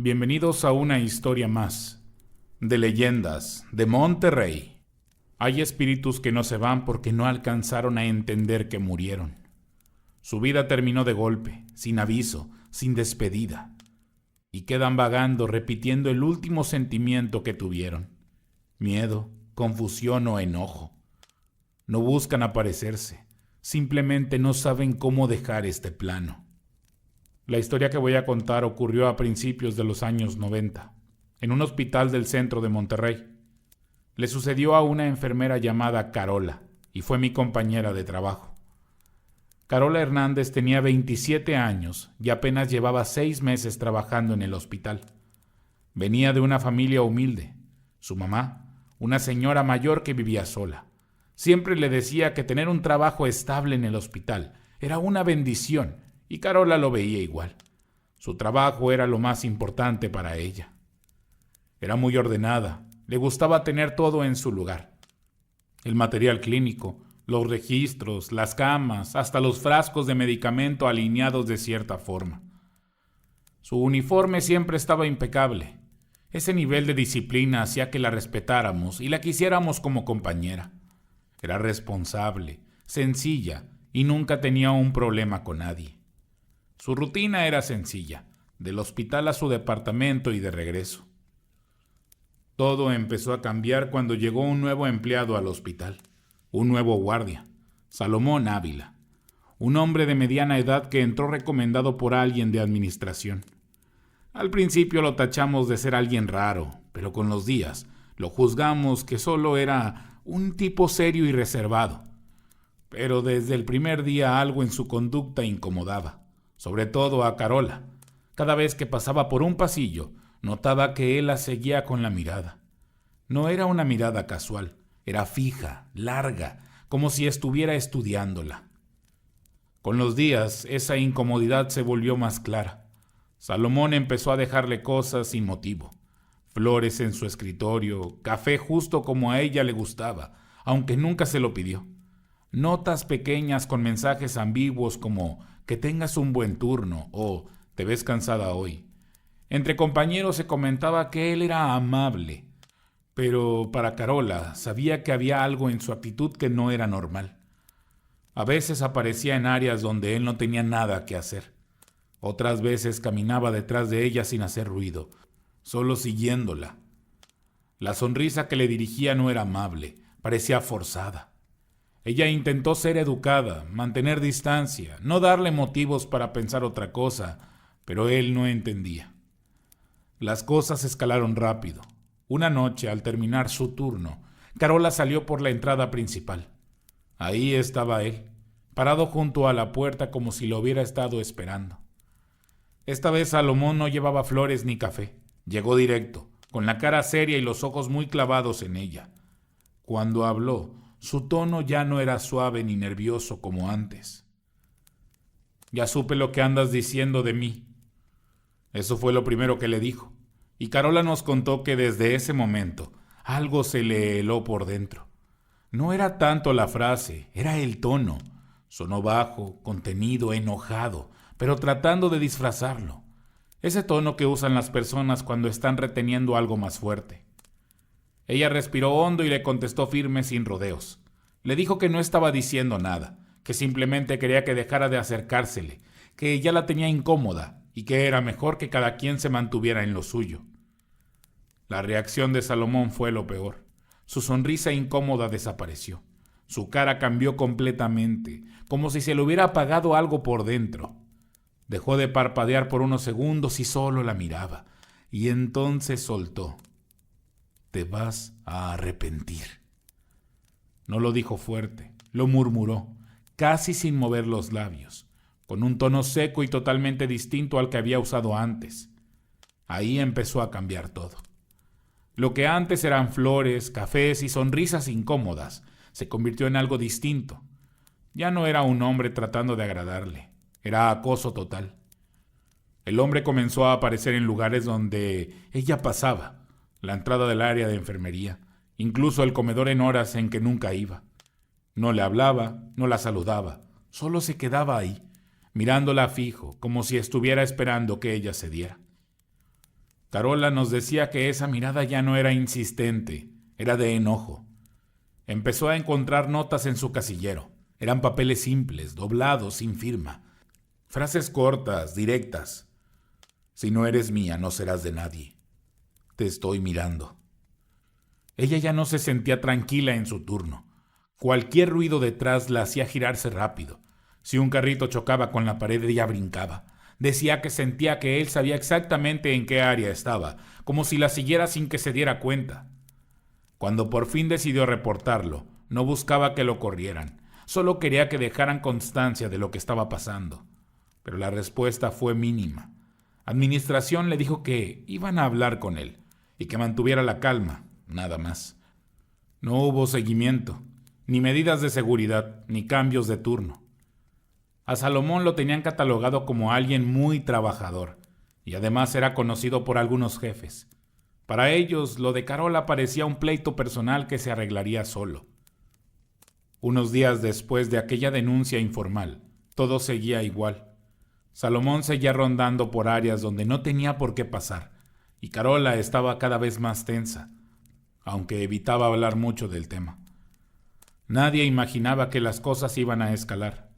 Bienvenidos a una historia más, de leyendas, de Monterrey. Hay espíritus que no se van porque no alcanzaron a entender que murieron. Su vida terminó de golpe, sin aviso, sin despedida, y quedan vagando repitiendo el último sentimiento que tuvieron: miedo, confusión o enojo. No buscan aparecerse, simplemente no saben cómo dejar este plano. La historia que voy a contar ocurrió a principios de los años 90, en un hospital del centro de Monterrey. Le sucedió a una enfermera llamada Carola, y fue mi compañera de trabajo. Carola Hernández tenía 27 años y apenas llevaba 6 meses trabajando en el hospital. Venía de una familia humilde. Su mamá, una señora mayor que vivía sola, siempre le decía que tener un trabajo estable en el hospital era una bendición, y Carola lo veía igual. Su trabajo era lo más importante para ella. Era muy ordenada, le gustaba tener todo en su lugar. El material clínico, los registros, las camas, hasta los frascos de medicamento alineados de cierta forma. Su uniforme siempre estaba impecable. Ese nivel de disciplina hacía que la respetáramos y la quisiéramos como compañera. Era responsable, sencilla y nunca tenía un problema con nadie. Su rutina era sencilla, del hospital a su departamento y de regreso. Todo empezó a cambiar cuando llegó un nuevo empleado al hospital, un nuevo guardia, Salomón Ávila, un hombre de mediana edad que entró recomendado por alguien de administración. Al principio lo tachamos de ser alguien raro, pero con los días lo juzgamos que solo era un tipo serio y reservado. Pero desde el primer día algo en su conducta incomodaba, sobre todo a Carola. Cada vez que pasaba por un pasillo, notaba que él la seguía con la mirada. No era una mirada casual, era fija, larga, como si estuviera estudiándola. Con los días, esa incomodidad se volvió más clara. Salomón empezó a dejarle cosas sin motivo. Flores en su escritorio, café justo como a ella le gustaba, aunque nunca se lo pidió. Notas pequeñas con mensajes ambiguos como «que tengas un buen turno» o «te ves cansada hoy». Entre compañeros se comentaba que él era amable, pero para Carola sabía que había algo en su actitud que no era normal. A veces aparecía en áreas donde él no tenía nada que hacer. Otras veces caminaba detrás de ella sin hacer ruido, solo siguiéndola. La sonrisa que le dirigía no era amable, parecía forzada. Ella intentó ser educada, mantener distancia, no darle motivos para pensar otra cosa, pero él no entendía. Las cosas escalaron rápido. Una noche, al terminar su turno, Carola salió por la entrada principal. Ahí estaba él, parado junto a la puerta como si lo hubiera estado esperando. Esta vez Salomón no llevaba flores ni café. Llegó directo, con la cara seria y los ojos muy clavados en ella. Cuando habló, su tono ya no era suave ni nervioso como antes. «Ya supe lo que andas diciendo de mí». Eso fue lo primero que le dijo, y Carola nos contó que desde ese momento algo se le heló por dentro. No era tanto la frase, era el tono. Sonó bajo, contenido, enojado, pero tratando de disfrazarlo. Ese tono que usan las personas cuando están reteniendo algo más fuerte. Ella respiró hondo y le contestó firme sin rodeos. Le dijo que no estaba diciendo nada, que simplemente quería que dejara de acercársele, que ya la tenía incómoda y que era mejor que cada quien se mantuviera en lo suyo. La reacción de Salomón fue lo peor. Su sonrisa incómoda desapareció. Su cara cambió completamente, como si se le hubiera apagado algo por dentro. Dejó de parpadear por unos segundos y solo la miraba, y entonces soltó: «Te vas a arrepentir». No lo dijo fuerte, lo murmuró, casi sin mover los labios, con un tono seco y totalmente distinto al que había usado antes. Ahí empezó a cambiar todo. Lo que antes eran flores, cafés y sonrisas incómodas, se convirtió en algo distinto. Ya no era un hombre tratando de agradarle, era acoso total. El hombre comenzó a aparecer en lugares donde ella pasaba, la entrada del área de enfermería, incluso el comedor en horas en que nunca iba. No le hablaba, no la saludaba, solo se quedaba ahí, mirándola fijo, como si estuviera esperando que ella cediera. Carola nos decía que esa mirada ya no era insistente, era de enojo. Empezó a encontrar notas en su casillero. Eran papeles simples, doblados, sin firma. Frases cortas, directas. Si no eres mía, no serás de nadie. Te estoy mirando. Ella ya no se sentía tranquila en su turno. Cualquier ruido detrás la hacía girarse rápido. Si un carrito chocaba con la pared, ella brincaba. Decía que sentía que él sabía exactamente en qué área estaba, como si la siguiera sin que se diera cuenta. Cuando por fin decidió reportarlo, no buscaba que lo corrieran. Solo quería que dejaran constancia de lo que estaba pasando. Pero la respuesta fue mínima. Administración le dijo que iban a hablar con él y que mantuviera la calma, nada más. No hubo seguimiento, ni medidas de seguridad, ni cambios de turno. A Salomón lo tenían catalogado como alguien muy trabajador y además era conocido por algunos jefes. Para ellos, lo de Carola parecía un pleito personal que se arreglaría solo. Unos días después de aquella denuncia informal, todo seguía igual. Salomón seguía rondando por áreas donde no tenía por qué pasar, y Carola estaba cada vez más tensa, aunque evitaba hablar mucho del tema. Nadie imaginaba que las cosas iban a escalar.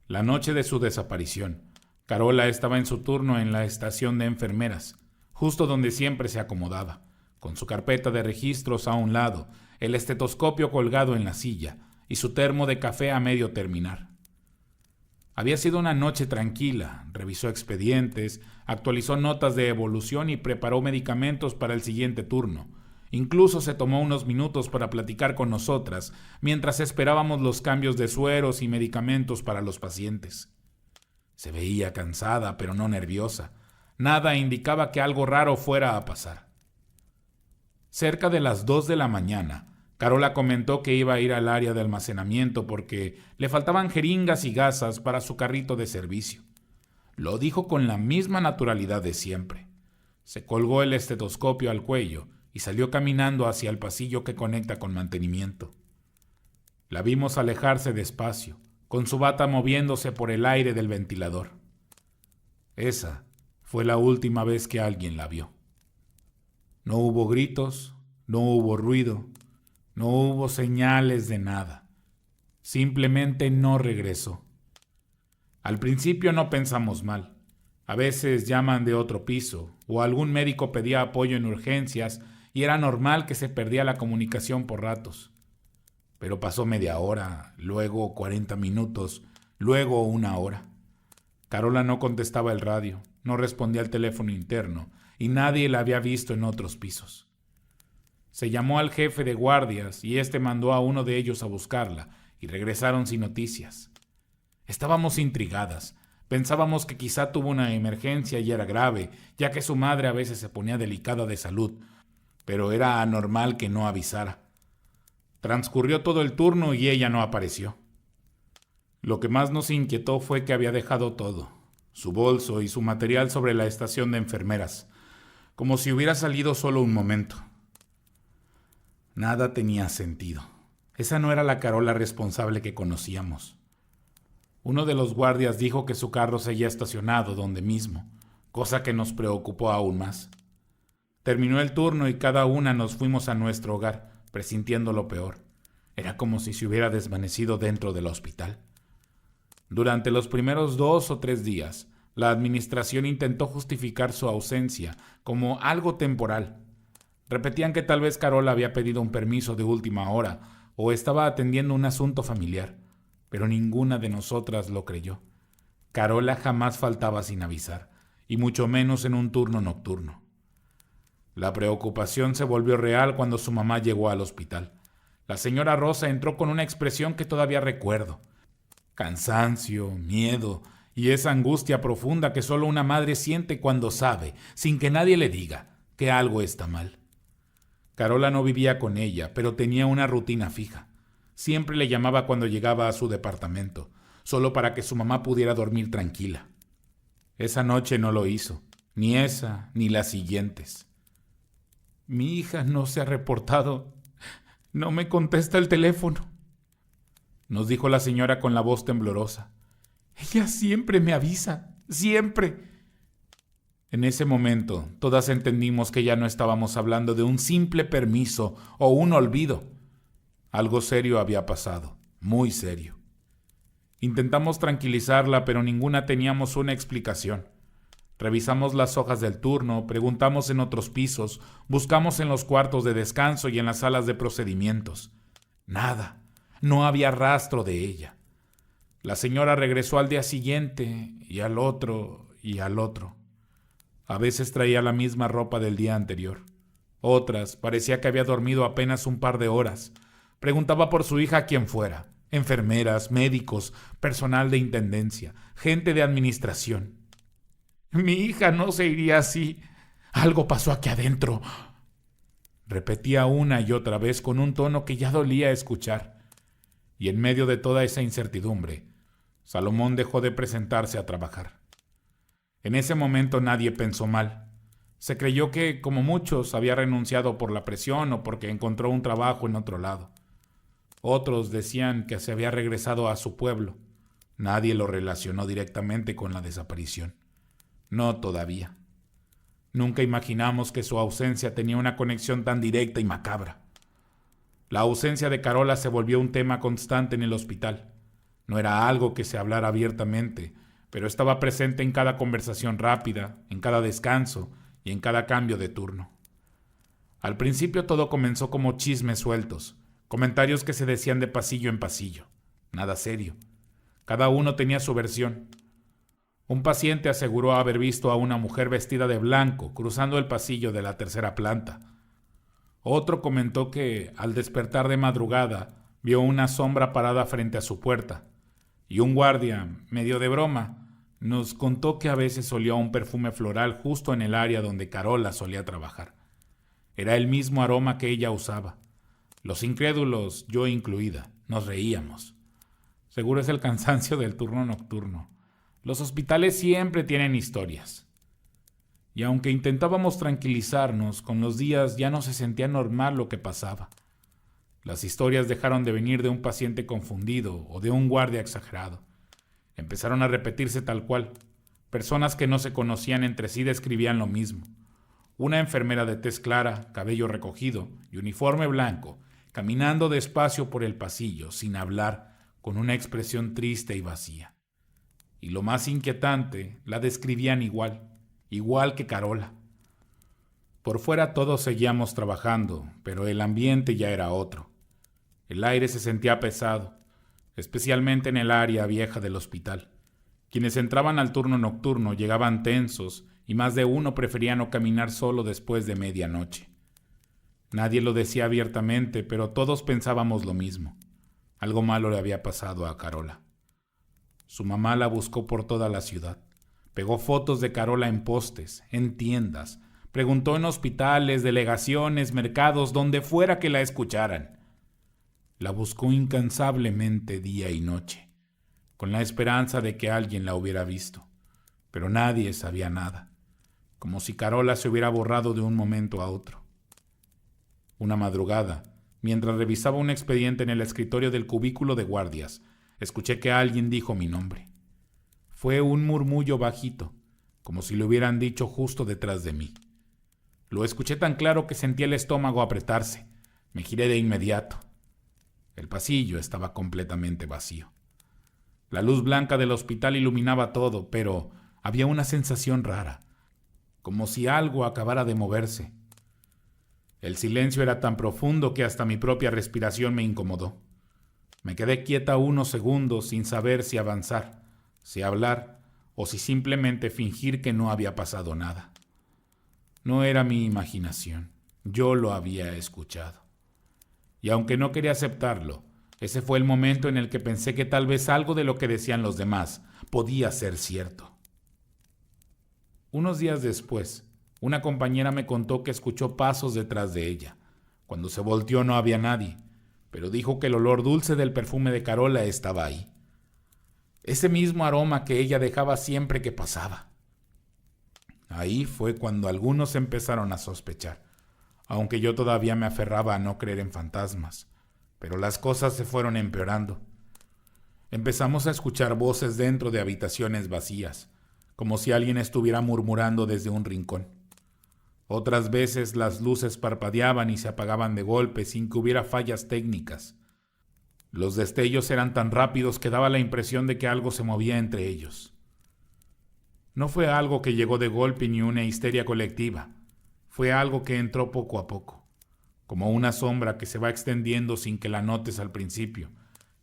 La noche de su desaparición, Carola estaba en su turno en la estación de enfermeras, justo donde siempre se acomodaba, con su carpeta de registros a un lado, el estetoscopio colgado en la silla y su termo de café a medio terminar. Había sido una noche tranquila, revisó expedientes, actualizó notas de evolución y preparó medicamentos para el siguiente turno. Incluso se tomó unos minutos para platicar con nosotras mientras esperábamos los cambios de sueros y medicamentos para los pacientes. Se veía cansada, pero no nerviosa. Nada indicaba que algo raro fuera a pasar. Cerca de las 2 de la mañana, Carola comentó que iba a ir al área de almacenamiento porque le faltaban jeringas y gasas para su carrito de servicio. Lo dijo con la misma naturalidad de siempre. Se colgó el estetoscopio al cuello y salió caminando hacia el pasillo que conecta con mantenimiento. La vimos alejarse despacio, con su bata moviéndose por el aire del ventilador. Esa fue la última vez que alguien la vio. No hubo gritos, no hubo ruido, no hubo señales de nada. Simplemente no regresó. Al principio no pensamos mal. A veces llaman de otro piso, o algún médico pedía apoyo en urgencias y era normal que se perdía la comunicación por ratos. Pero pasó media hora, luego 40 minutos, luego 1 hora. Carola no contestaba el radio, no respondía al teléfono interno y nadie la había visto en otros pisos. Se llamó al jefe de guardias y éste mandó a uno de ellos a buscarla y regresaron sin noticias. Estábamos intrigadas. Pensábamos que quizá tuvo una emergencia y era grave, ya que su madre a veces se ponía delicada de salud, pero era anormal que no avisara. Transcurrió todo el turno y ella no apareció. Lo que más nos inquietó fue que había dejado todo, su bolso y su material sobre la estación de enfermeras, como si hubiera salido solo un momento. Nada tenía sentido. Esa no era la Carola responsable que conocíamos. Uno de los guardias dijo que su carro seguía estacionado donde mismo, cosa que nos preocupó aún más. Terminó el turno y cada una nos fuimos a nuestro hogar, presintiendo lo peor. Era como si se hubiera desvanecido dentro del hospital. Durante los primeros 2 o 3 días, la administración intentó justificar su ausencia como algo temporal. Repetían que tal vez Carola había pedido un permiso de última hora o estaba atendiendo un asunto familiar, pero ninguna de nosotras lo creyó. Carola jamás faltaba sin avisar, y mucho menos en un turno nocturno. La preocupación se volvió real cuando su mamá llegó al hospital. La señora Rosa entró con una expresión que todavía recuerdo. Cansancio, miedo y esa angustia profunda que solo una madre siente cuando sabe, sin que nadie le diga, que algo está mal. Carola no vivía con ella, pero tenía una rutina fija. Siempre le llamaba cuando llegaba a su departamento, solo para que su mamá pudiera dormir tranquila. Esa noche no lo hizo, ni esa ni las siguientes. Mi hija no se ha reportado. No me contesta el teléfono, nos dijo la señora con la voz temblorosa. Ella siempre me avisa, siempre. En ese momento, todas entendimos que ya no estábamos hablando de un simple permiso o un olvido. Algo serio había pasado, muy serio. Intentamos tranquilizarla, pero ninguna teníamos una explicación. Revisamos las hojas del turno, preguntamos en otros pisos, buscamos en los cuartos de descanso y en las salas de procedimientos. Nada, no había rastro de ella. La señora regresó al día siguiente y al otro y al otro. A veces traía la misma ropa del día anterior. Otras parecía que había dormido apenas un par de horas. Preguntaba por su hija a quien fuera, enfermeras, médicos, personal de intendencia, gente de administración. Mi hija no se iría así. Algo pasó aquí adentro. Repetía una y otra vez con un tono que ya dolía escuchar. Y en medio de toda esa incertidumbre, Salomón dejó de presentarse a trabajar. En ese momento nadie pensó mal. Se creyó que, como muchos, había renunciado por la presión o porque encontró un trabajo en otro lado. Otros decían que se había regresado a su pueblo. Nadie lo relacionó directamente con la desaparición. No todavía. Nunca imaginamos que su ausencia tenía una conexión tan directa y macabra. La ausencia de Carola se volvió un tema constante en el hospital. No era algo que se hablara abiertamente, pero estaba presente en cada conversación rápida, en cada descanso y en cada cambio de turno. Al principio todo comenzó como chismes sueltos, comentarios que se decían de pasillo en pasillo. Nada serio. Cada uno tenía su versión. Un paciente aseguró haber visto a una mujer vestida de blanco cruzando el pasillo de la tercera planta. Otro comentó que, al despertar de madrugada, vio una sombra parada frente a su puerta. Y un guardia, medio de broma, nos contó que a veces olía un perfume floral justo en el área donde Carola solía trabajar. Era el mismo aroma que ella usaba. Los incrédulos, yo incluida, nos reíamos. Seguro es el cansancio del turno nocturno. Los hospitales siempre tienen historias. Y aunque intentábamos tranquilizarnos, con los días ya no se sentía normal lo que pasaba. Las historias dejaron de venir de un paciente confundido o de un guardia exagerado. Empezaron a repetirse tal cual. Personas que no se conocían entre sí describían lo mismo. Una enfermera de tez clara, cabello recogido y uniforme blanco, caminando despacio por el pasillo, sin hablar, con una expresión triste y vacía. Y lo más inquietante, la describían igual que Carola. Por fuera todos seguíamos trabajando, pero el ambiente ya era otro. El aire se sentía pesado, especialmente en el área vieja del hospital. Quienes entraban al turno nocturno llegaban tensos y más de uno prefería no caminar solo después de medianoche. Nadie lo decía abiertamente, pero todos pensábamos lo mismo. Algo malo le había pasado a Carola. Su mamá la buscó por toda la ciudad. Pegó fotos de Carola en postes, en tiendas, preguntó en hospitales, delegaciones, mercados, donde fuera que la escucharan. La buscó incansablemente día y noche, con la esperanza de que alguien la hubiera visto, pero nadie sabía nada, como si Carola se hubiera borrado de un momento a otro. Una madrugada, mientras revisaba un expediente en el escritorio del cubículo de guardias, escuché que alguien dijo mi nombre. Fue un murmullo bajito, como si lo hubieran dicho justo detrás de mí. Lo escuché tan claro que sentí el estómago apretarse. Me giré de inmediato. El pasillo estaba completamente vacío. La luz blanca del hospital iluminaba todo, pero había una sensación rara, como si algo acabara de moverse. El silencio era tan profundo que hasta mi propia respiración me incomodó. Me quedé quieta unos segundos sin saber si avanzar, si hablar o si simplemente fingir que no había pasado nada. No era mi imaginación, yo lo había escuchado. Y aunque no quería aceptarlo, ese fue el momento en el que pensé que tal vez algo de lo que decían los demás podía ser cierto. Unos días después, una compañera me contó que escuchó pasos detrás de ella. Cuando se volteó no había nadie, pero dijo que el olor dulce del perfume de Carola estaba ahí. Ese mismo aroma que ella dejaba siempre que pasaba. Ahí fue cuando algunos empezaron a sospechar, aunque yo todavía me aferraba a no creer en fantasmas. Pero las cosas se fueron empeorando. Empezamos a escuchar voces dentro de habitaciones vacías, como si alguien estuviera murmurando desde un rincón. Otras veces las luces parpadeaban y se apagaban de golpe sin que hubiera fallas técnicas. Los destellos eran tan rápidos que daba la impresión de que algo se movía entre ellos. No fue algo que llegó de golpe ni una histeria colectiva. Fue algo que entró poco a poco, como una sombra que se va extendiendo sin que la notes al principio.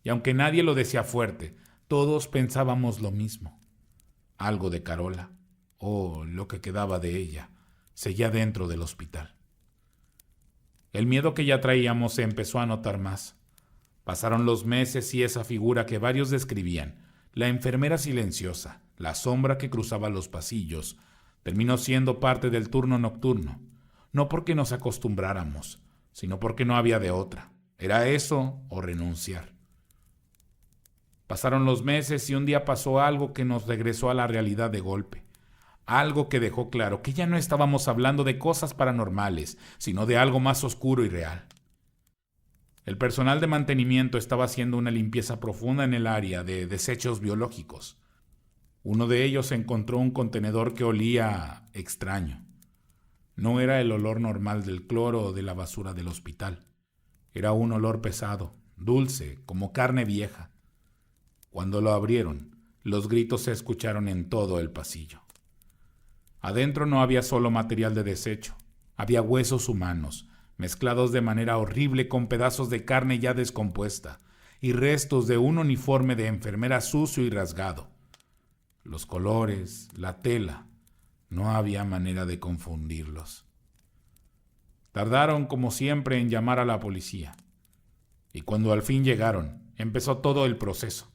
Y aunque nadie lo decía fuerte, todos pensábamos lo mismo. Algo de Carola, o lo que quedaba de ella, seguía dentro del hospital. El miedo que ya traíamos se empezó a notar más. Pasaron los meses y esa figura que varios describían, la enfermera silenciosa, la sombra que cruzaba los pasillos, terminó siendo parte del turno nocturno, no porque nos acostumbráramos, sino porque no había de otra. Era eso o renunciar. Pasaron los meses y un día pasó algo que nos regresó a la realidad de golpe. Algo que dejó claro que ya no estábamos hablando de cosas paranormales, sino de algo más oscuro y real. El personal de mantenimiento estaba haciendo una limpieza profunda en el área de desechos biológicos. Uno de ellos encontró un contenedor que olía extraño. No era el olor normal del cloro o de la basura del hospital. Era un olor pesado, dulce, como carne vieja. Cuando lo abrieron, los gritos se escucharon en todo el pasillo. Adentro no había solo material de desecho, había huesos humanos, mezclados de manera horrible con pedazos de carne ya descompuesta y restos de un uniforme de enfermera sucio y rasgado. Los colores, la tela, no había manera de confundirlos. Tardaron, como siempre, en llamar a la policía. Y cuando al fin llegaron, empezó todo el proceso.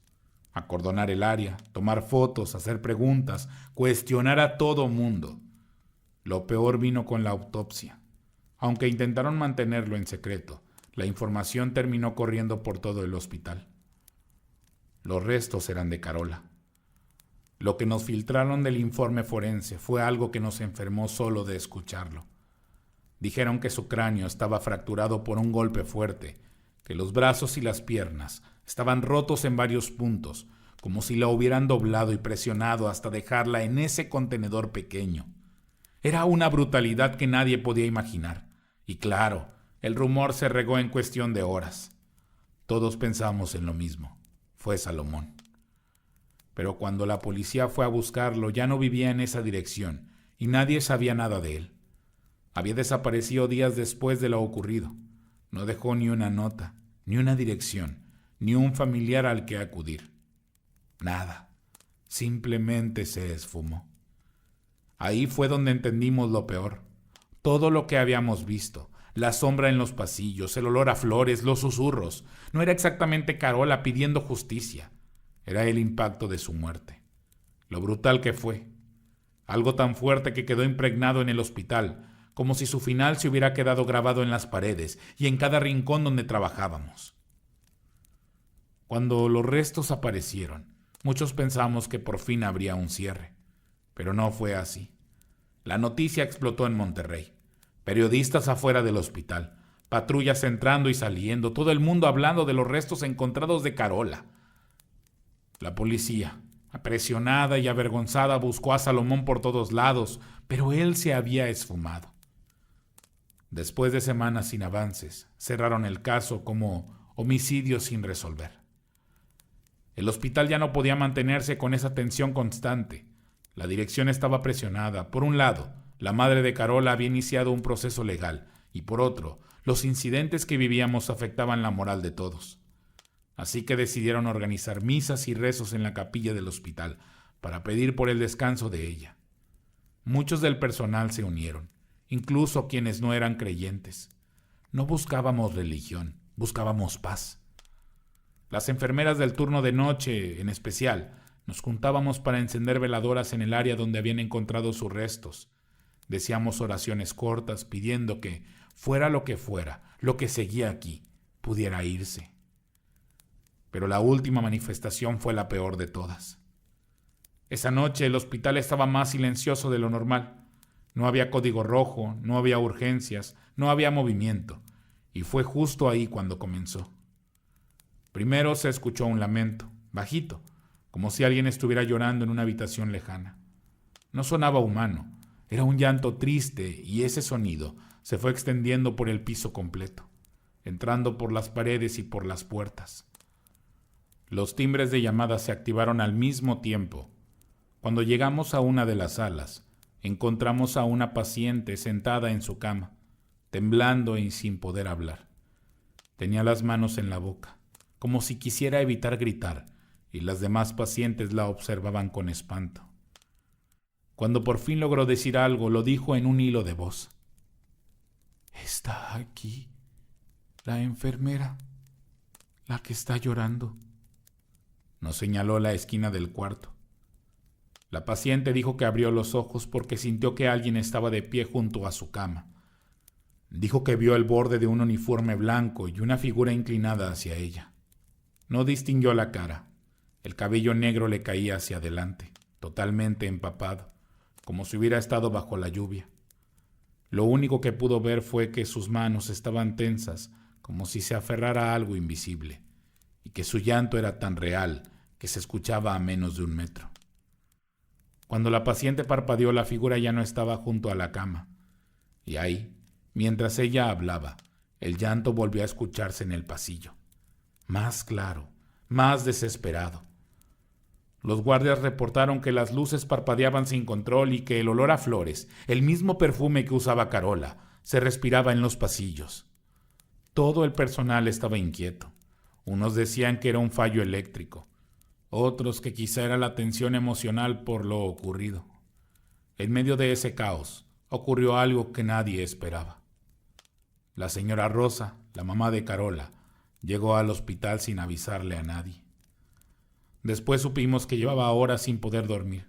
Acordonar el área, tomar fotos, hacer preguntas, cuestionar a todo mundo. Lo peor vino con la autopsia. Aunque intentaron mantenerlo en secreto, la información terminó corriendo por todo el hospital. Los restos eran de Carola. Lo que nos filtraron del informe forense fue algo que nos enfermó solo de escucharlo. Dijeron que su cráneo estaba fracturado por un golpe fuerte, que los brazos y las piernas estaban rotos en varios puntos, como si la hubieran doblado y presionado hasta dejarla en ese contenedor pequeño. Era una brutalidad que nadie podía imaginar. Y claro, el rumor se regó en cuestión de horas. Todos pensamos en lo mismo. Fue Salomón. Pero cuando la policía fue a buscarlo, ya no vivía en esa dirección y nadie sabía nada de él. Había desaparecido días después de lo ocurrido. No dejó ni una nota, ni una dirección, ni un familiar al que acudir. Nada. Simplemente se esfumó. Ahí fue donde entendimos lo peor. Todo lo que habíamos visto, la sombra en los pasillos, el olor a flores, los susurros, no era exactamente Carola pidiendo justicia. Era el impacto de su muerte. Lo brutal que fue. Algo tan fuerte que quedó impregnado en el hospital, como si su final se hubiera quedado grabado en las paredes y en cada rincón donde trabajábamos. Cuando los restos aparecieron, muchos pensamos que por fin habría un cierre, pero no fue así. La noticia explotó en Monterrey. Periodistas afuera del hospital, patrullas entrando y saliendo, todo el mundo hablando de los restos encontrados de Carola. La policía, apresionada y avergonzada, buscó a Salomón por todos lados, pero él se había esfumado. Después de semanas sin avances, cerraron el caso como homicidio sin resolver. El hospital ya no podía mantenerse con esa tensión constante. La dirección estaba presionada. Por un lado, la madre de Carola había iniciado un proceso legal, y por otro, los incidentes que vivíamos afectaban la moral de todos. Así que decidieron organizar misas y rezos en la capilla del hospital para pedir por el descanso de ella. Muchos del personal se unieron, incluso quienes no eran creyentes. No buscábamos religión, buscábamos paz. Las enfermeras del turno de noche, en especial, nos juntábamos para encender veladoras en el área donde habían encontrado sus restos. Decíamos oraciones cortas pidiendo que, fuera lo que seguía aquí, pudiera irse. Pero la última manifestación fue la peor de todas. Esa noche el hospital estaba más silencioso de lo normal. No había código rojo, no había urgencias, no había movimiento. Y fue justo ahí cuando comenzó. Primero se escuchó un lamento, bajito, como si alguien estuviera llorando en una habitación lejana. No sonaba humano, era un llanto triste y ese sonido se fue extendiendo por el piso completo, entrando por las paredes y por las puertas. Los timbres de llamada se activaron al mismo tiempo. Cuando llegamos a una de las salas, encontramos a una paciente sentada en su cama, temblando y sin poder hablar. Tenía las manos en la boca, como si quisiera evitar gritar, y las demás pacientes la observaban con espanto. Cuando por fin logró decir algo, lo dijo en un hilo de voz. «Está aquí, la enfermera, la que está llorando». Nos señaló la esquina del cuarto. La paciente dijo que abrió los ojos porque sintió que alguien estaba de pie junto a su cama. Dijo que vio el borde de un uniforme blanco y una figura inclinada hacia ella. No distinguió la cara. El cabello negro le caía hacia adelante, totalmente empapado, como si hubiera estado bajo la lluvia. Lo único que pudo ver fue que sus manos estaban tensas, como si se aferrara a algo invisible, y que su llanto era tan real que se escuchaba a menos de 1 metro. Cuando la paciente parpadeó, la figura ya no estaba junto a la cama, y ahí, mientras ella hablaba, el llanto volvió a escucharse en el pasillo, más claro, más desesperado. Los guardias reportaron que las luces parpadeaban sin control y que el olor a flores, el mismo perfume que usaba Carola, se respiraba en los pasillos. Todo el personal estaba inquieto. Unos decían que era un fallo eléctrico, otros que quizá era la tensión emocional por lo ocurrido. En medio de ese caos, ocurrió algo que nadie esperaba. La señora Rosa, la mamá de Carola, llegó al hospital sin avisarle a nadie. Después supimos que llevaba horas sin poder dormir.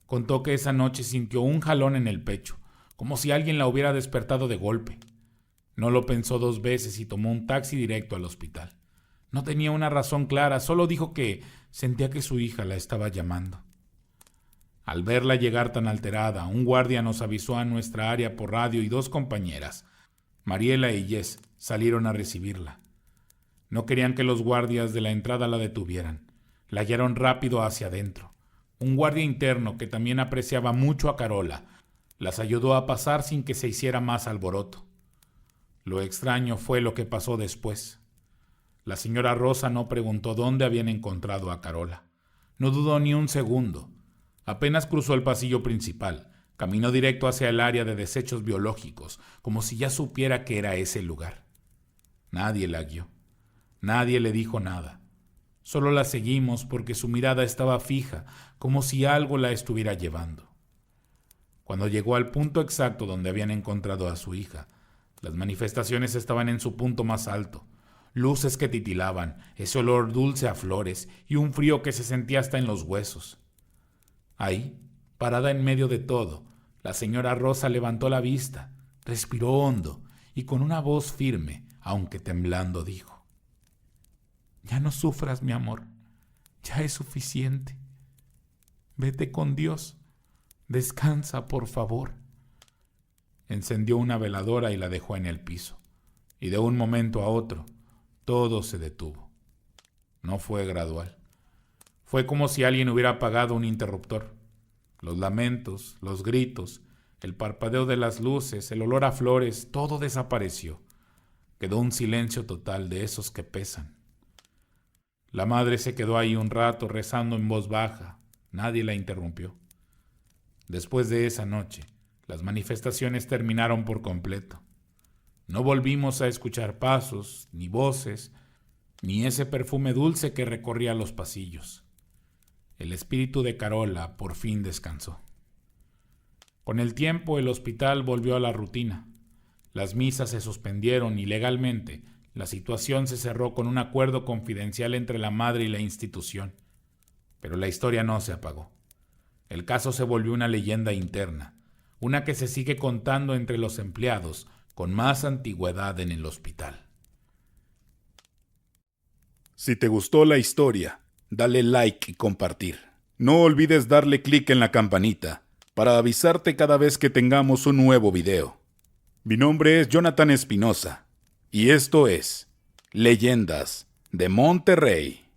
Contó que esa noche sintió un jalón en el pecho, como si alguien la hubiera despertado de golpe. No lo pensó 2 veces y tomó un taxi directo al hospital. No tenía una razón clara, solo dijo que sentía que su hija la estaba llamando. Al verla llegar tan alterada, un guardia nos avisó a nuestra área por radio y 2 compañeras, Mariela y Jess, salieron a recibirla. No querían que los guardias de la entrada la detuvieran. La guiaron rápido hacia adentro. Un guardia interno que también apreciaba mucho a Carola las ayudó a pasar sin que se hiciera más alboroto. Lo extraño fue lo que pasó después. La señora Rosa no preguntó dónde habían encontrado a Carola. No dudó ni un segundo. Apenas cruzó el pasillo principal, caminó directo hacia el área de desechos biológicos, como si ya supiera que era ese lugar. Nadie la guió. Nadie le dijo nada. Solo la seguimos porque su mirada estaba fija, como si algo la estuviera llevando. Cuando llegó al punto exacto donde habían encontrado a su hija, las manifestaciones estaban en su punto más alto. Luces que titilaban, ese olor dulce a flores y un frío que se sentía hasta en los huesos. Ahí, parada en medio de todo, la señora Rosa levantó la vista, respiró hondo y con una voz firme, aunque temblando, dijo: «Ya no sufras, mi amor, ya es suficiente. Vete con Dios, descansa, por favor». Encendió una veladora y la dejó en el piso, y de un momento a otro, todo se detuvo. No fue gradual. Fue como si alguien hubiera apagado un interruptor. Los lamentos, los gritos, el parpadeo de las luces, el olor a flores, todo desapareció. Quedó un silencio total de esos que pesan. La madre se quedó ahí un rato rezando en voz baja. Nadie la interrumpió. Después de esa noche, las manifestaciones terminaron por completo. No volvimos a escuchar pasos, ni voces, ni ese perfume dulce que recorría los pasillos. El espíritu de Carola por fin descansó. Con el tiempo, el hospital volvió a la rutina. Las misas se suspendieron y legalmente la situación se cerró con un acuerdo confidencial entre la madre y la institución. Pero la historia no se apagó. El caso se volvió una leyenda interna, una que se sigue contando entre los empleados con más antigüedad en el hospital. Si te gustó la historia, dale like y compartir. No olvides darle clic en la campanita para avisarte cada vez que tengamos un nuevo video. Mi nombre es Jonathan Espinosa y esto es Leyendas de Monterrey.